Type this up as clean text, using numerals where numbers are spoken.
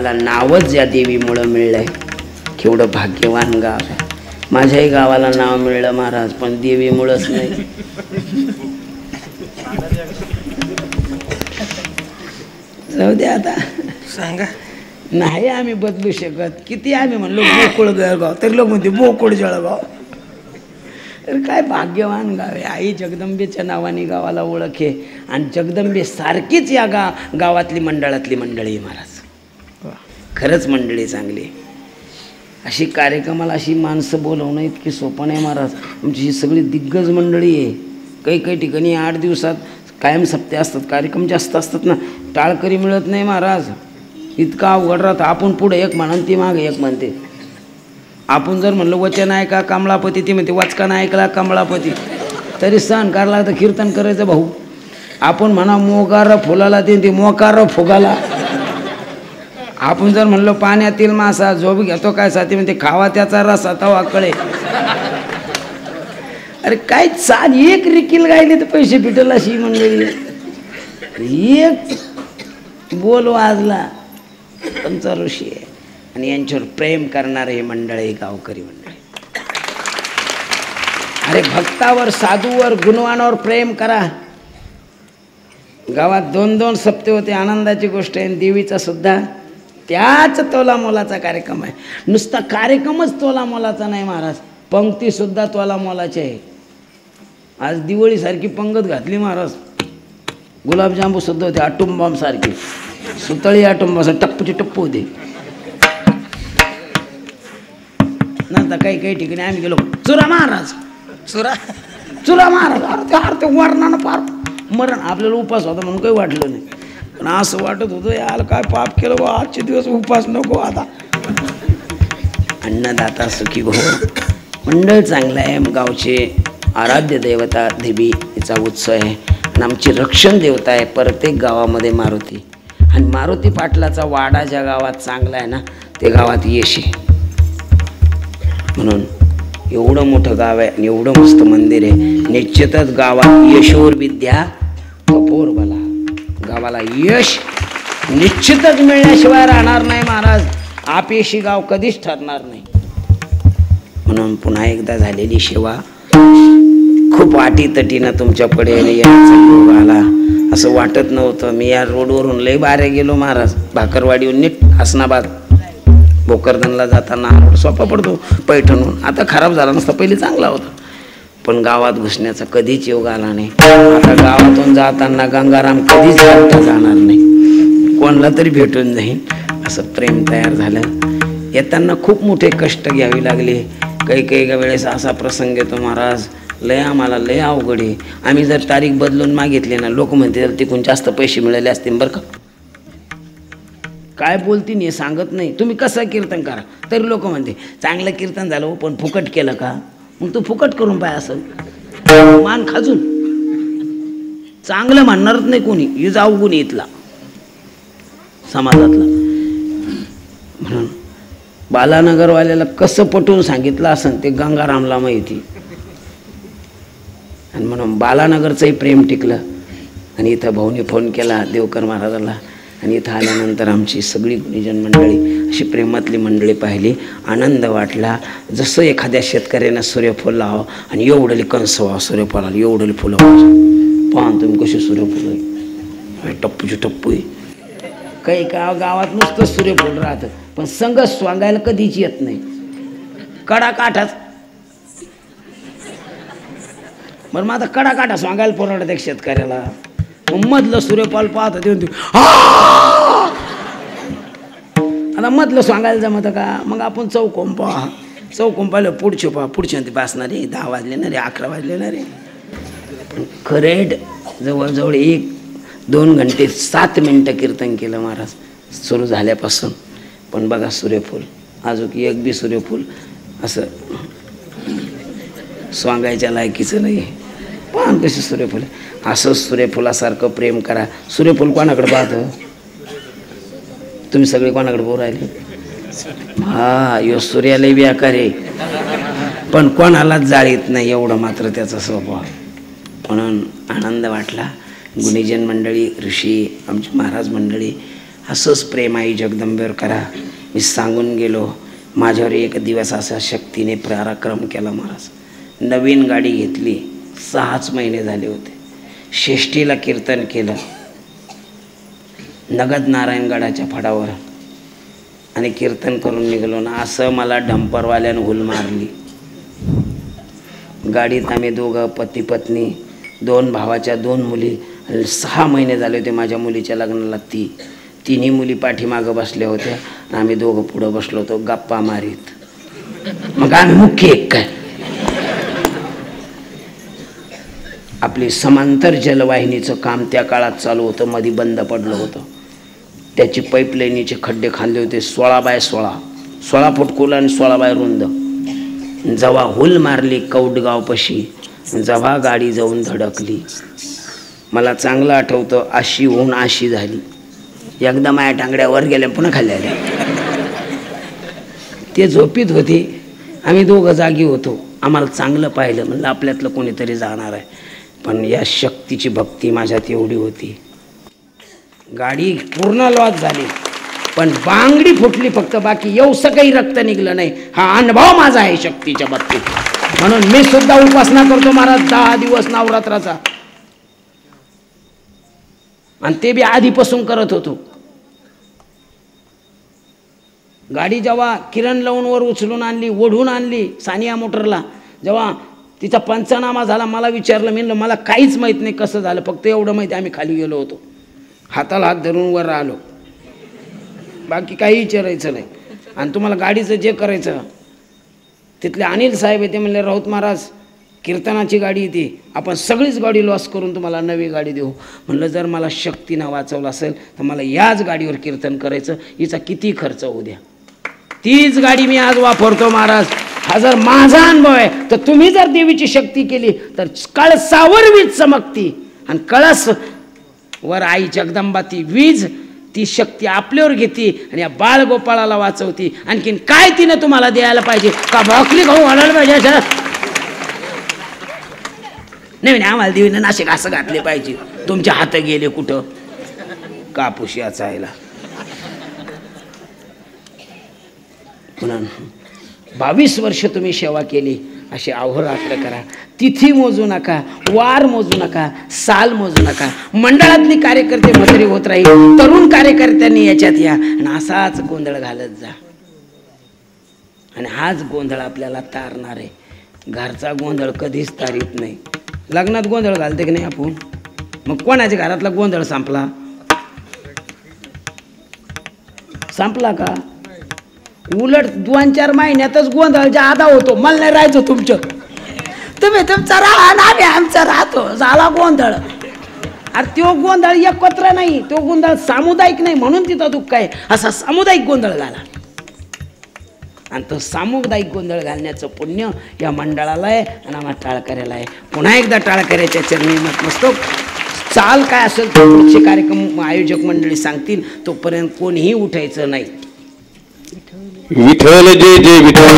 गावाला नावच या देवीमुळं मिळलंय. केवढं भाग्यवान गाव आहे. माझ्याही गावाला नाव मिळलं महाराज, पण देवीमुळंच नाही. जाऊ दे आता, सांगा. नाही आम्ही बदलू शकत. किती आम्ही म्हणलो बोकुळ जळगाव, तरी लोक म्हणते बोकुळ जळगाव. तर काय भाग्यवान गाव आहे. आई जगदंबेच्या नावाने गावाला ओळख आहे. आणि जगदंबे सारखीच या गावातली मंडळातली मंडळी महाराज. खरंच मंडळी चांगली. अशी कार्यक्रमाला अशी माणसं बोलवणं इतकी सोपं नाही महाराज. आमची ही सगळी दिग्गज मंडळी आहे. काही काही ठिकाणी 8 दिवसात कायम सप्ते असतात, कार्यक्रम जास्त असतात ना, टाळकरी मिळत नाही महाराज. इतका अवघड राहतं. आपण पुढे एक म्हणून ती मागे एक म्हणते. आपण जर म्हणलं वचन ऐका कमळापती, ती म्हणते वचका नाही ऐकला कमळापती. तरी सण करायला तर कीर्तन करायचं भाऊ. आपण म्हणा मोगार फुलाला ते मोकार फुगाला. आपण जर म्हणलो पाण्यातील मासा झोप घेतो काय साथी, म्हणते खावा त्याचा रसा तवा कळे. अरे काय चाल, एक रिकील गायले तर पैसे भेटेल अशी मंडळी. एक बोल वाजला तुमचा ऋषी आहे. आणि यांच्यावर प्रेम करणारे हे मंडळी, गावकरी मंडळी. अरे भक्तावर, साधूवर, गुणवानावर प्रेम करा. गावात 2-2 सप्ते होते, आनंदाची गोष्ट आहे. देवीचा सुद्धा त्याच तोला मोलाचा कार्यक्रम आहे. नुसता कार्यक्रमच तोला मोलाचा नाही महाराज, पंक्ती सुद्धा तोला मोलाची आहे. आज दिवाळीसारखी पंगत घातली महाराज. गुलाबजांबू सुद्धा होते, आटुंबाम सारखी सुतळी आटुंबासा टप्पूची टप्पू होते. नंतर काही ठिकाणी आम्ही गेलो, चुरा महाराज, चुरा महाराज. अरे ते वर्णानं फार मरण. आपल्याला उपास होता म्हणून काही वाटलं नाही, पण असं वाटत होतं यार काय पाप केलं बा, आजचे दिवस उपास नको आता. अन्नदाता सुखी भो. मंडळ चांगलं आहे. गावचे आराध्य देवता देवी हिचा उत्सव आहे. आणि आमची रक्षण देवता आहे प्रत्येक गावामध्ये मारुती. आणि मारुती पाटलाचा वाडा ज्या गावात चांगला आहे ना, ते गावात यश आहे. म्हणून एवढं मोठं गाव आहे आणि एवढं मस्त मंदिर आहे. निश्चितच गावात यशोर विद्या कपोर बला. गावाला यश निश्चितच मिळण्याशिवाय राहणार नाही महाराज. आपेशी गाव कधीच ठरणार नाही. म्हणून पुन्हा एकदा झालेली सेवा खूप अटीतटीनं तुमच्याकडे यायचा योग आला. असं वाटत नव्हतं. मी या रोडवरून लय बारे गेलो महाराज. भाकरवाडीहून नीट हसनाबाद भोकरदनला जाताना रोड सोपा पडतो पैठणहून. आता खराब झाला नसता, पहिले चांगला होता. पण गावात घुसण्याचा कधीच योग आला नाही. आता गावातून जाताना गंगाराम कधीच जाणार नाही, कोणाला तरी भेटून जाईन असं प्रेम तयार झालं. येताना खूप मोठे कष्ट घ्यावे लागले. काही वेळेस असा प्रसंग येतो महाराज, लय आम्हाला लय अवघड आहे. आम्ही जर तारीख बदलून मागितली ना, लोक म्हणते तिकून जास्त पैसे मिळाले असतील बरं का. काय बोलती नाही सांगत नाही. तुम्ही कसं कीर्तन करा तरी लोक म्हणते चांगलं कीर्तन झालं हो, पण फुकट केलं का. मग तू फुकट करून पाय असं मान खाजून. चांगलं म्हणणारच नाही कोणी. हे जाऊ गुण इथला समाजातला. म्हणून बालानगरवाल्याला कसं पटवून सांगितलं असं ते गंगारामला माहिती. आणि म्हणून बालानगरचंही प्रेम टिकलं. आणि इथं भाऊने फोन केला देवकर महाराजाला. आणि इथं आल्यानंतर आमची सगळी गुणीजन मंडळी अशी प्रेमातली मंडळी पाहिली. आनंद वाटला. जसं एखाद्या शेतकऱ्यानं सूर्यफूल लावावं आणि एवढली कंस व्हावं सूर्यफुलाला, एवढली फुलं व्हावं. पाहून तुम्ही कशी सूर्यफुलं टप्पूची टप्पू आहे. काही गावात नुसतं सूर्यफूल राहतं, पण संघच स्वांगायला कधीच येत नाही. कडा काठाच. बरं मग आता कडा काठा स्वांगायला परवडत एक शेतकऱ्याला. मधलं सूर्यफूल पाहत देऊन आता मधलं सांगायला जमतं का. मग आपण चौकोन पहा. चौकोन पाहिलं पुढचे पहा. पुढचे ते बसणारे 10 वाजले ना रे, 11 वाजले ना रे. करेक्ट जवळजवळ 1-2 घंटे 7 मिनटं कीर्तन केलं महाराज सुरू झाल्यापासून. पण बघा सूर्यफूल अजून एक बी सूर्यफूल असं स्वांगायच्या लायकीचं नाही. पण कशी सूर्यफूल असं सूर्यफुलासारखं प्रेम करा. सूर्यफूल कोणाकडे पाहतं तुम्ही सगळे, कोणाकडे बोल राहिले. हा यो सूर्याला व्याकार आहे, पण कोणालाच जाळीत नाही एवढं मात्र त्याचा स्वभाव. म्हणून आनंद वाटला. गुणीजन मंडळी, ऋषी, आमची महाराज मंडळी असंच प्रेम आई जगदंबेवर करा. मी सांगून गेलो. माझ्यावर एक दिवस असा शक्तीने पराक्रम केला महाराज. नवीन गाडी घेतली, 6च महिने झाले होते. षष्टीला कीर्तन केलं नगद नारायणगडाच्या फडावर आणि कीर्तन करून निघालो ना. असं मला डंपरवाल्यानं हुल मारली. गाडीत आम्ही दोघं पती पत्नी, 2 भावाच्या 2 मुली. 6 महिने झाले होते माझ्या मुलीच्या लग्नाला. तिन्ही मुली पाठीमागं बसल्या होत्या. आम्ही दोघं पुढं बसलो होतो गप्पा मारीत. मग आम्ही मुख्य एक काय. आपली समांतर जलवाहिनीचं काम त्या काळात चालू होतं. मध्ये बंद पडलं होतं. त्याची पाईपलाईनीचे खड्डे खाल्ले होते 16 बाय 16 फूट खोल आणि 16 बाय रुंद. जेव्हा हुल मारली कौडगावपाशी, जेव्हा गाडी जाऊन धडकली, मला चांगलं आठवतं. अशी होऊन अशी झाली. एकदा माझ्या टांगड्यावर गेल्या पुन्हा खाली आल्या. ते झोपीत होते, आम्ही दोघं जागी होतो. आम्हाला चांगलं पाहिलं. म्हणलं आपल्यातलं कोणीतरी जाणार आहे. पण या शक्तीची भक्ती माझ्यात एवढी होती. गाडी पूर्ण लॉस झाली पण बांगडी फुटली फक्त, बाकी एवढं काही रक्त निघलं नाही. हा अनुभव माझा आहे शक्तीच्या बाबतीत. म्हणून मी सुद्धा उपासना करतो महाराज 10 दिवस नवरात्राचा. आणि ते बी आधीपासून करत होतो. गाडी जेव्हा किरण लावून वर उचलून आणली, ओढून आणली सानिया मोटरला, जेव्हा तिचा पंचनामा झाला, मला विचारलं. मी म्हणलं मला काहीच माहीत नाही कसं झालं, फक्त एवढं माहिती आम्ही खाली गेलो होतो. हाताला हात धरून वर आलो, बाकी काही विचारायचं नाही. आणि तुम्हाला गाडीचं जे करायचं, तिथले अनिल साहेब येते म्हणले राऊत महाराज कीर्तनाची गाडी येते, आपण सगळीच गाडी लॉस करून तुम्हाला नवी गाडी देऊ. म्हणलं जर मला शक्तीनं वाचवलं असेल तर मला याच गाडीवर कीर्तन करायचं. हिचा किती खर्च होऊ द्या, तीच गाडी मी आज वापरतो महाराज. हा जर माझा अनुभव आहे तर तुम्ही जर देवीची शक्ती केली तर कळसावर वीज चमकती. आणि कळस वर आई जगदंबा ती वीज, ती शक्ती आपल्यावर घेते आणि या बाळगोपाळाला वाचवती. आणखीन काय तिने तुम्हाला द्यायला पाहिजे का? भाकली खाऊ घालायला पाहिजे सर? नाही नाही, आम्हाला देवीनं नाशिक असं घातले पाहिजे. तुमचे हात गेले कुठं कापूस याचायला. म्हणून 22 वर्ष तुम्ही सेवा केली, अशी अहोरात्र करा. तिथी मोजू नका, वार मोजू नका, साल मोजू नका. मंडळातली कार्यकर्ते म्हातारे होत राहील, तरुण कार्यकर्त्यांनी याच्यात या आणि असाच गोंधळ घालत जा. आणि हाच गोंधळ आपल्याला तारणार आहे. घरचा गोंधळ कधीच तारीत नाही. लग्नात गोंधळ घालते की नाही आपण? मग कोणाच्या घरातला गोंधळ संपला? संपला का? उलट 2-4 महिन्यातच गोंधळ जादा होतो. मला नाही राहायचं तुमचं, तुम्ही तुमचा राहा ना, आम्ही आमचा राहतो. झाला गोंधळ. अरे तो गोंधळ एकत्र नाही, तो गोंधळ सामुदायिक नाही, म्हणून तिथं दुःख आहे. असा सामुदायिक गोंधळ घाला. आणि तो सामुदायिक गोंधळ घालण्याचं पुण्य या मंडळाला आहे आणि आम्हा टाळकऱ्याला आहे. पुन्हा एकदा टाळकऱ्याच्या चरणी नतमस्तक. चाल काय असेल तर पुढचे कार्यक्रम आयोजक मंडळी सांगतील, तोपर्यंत कोणीही उठायचं नाही. विठ्ठल जय जय विठ्ठल.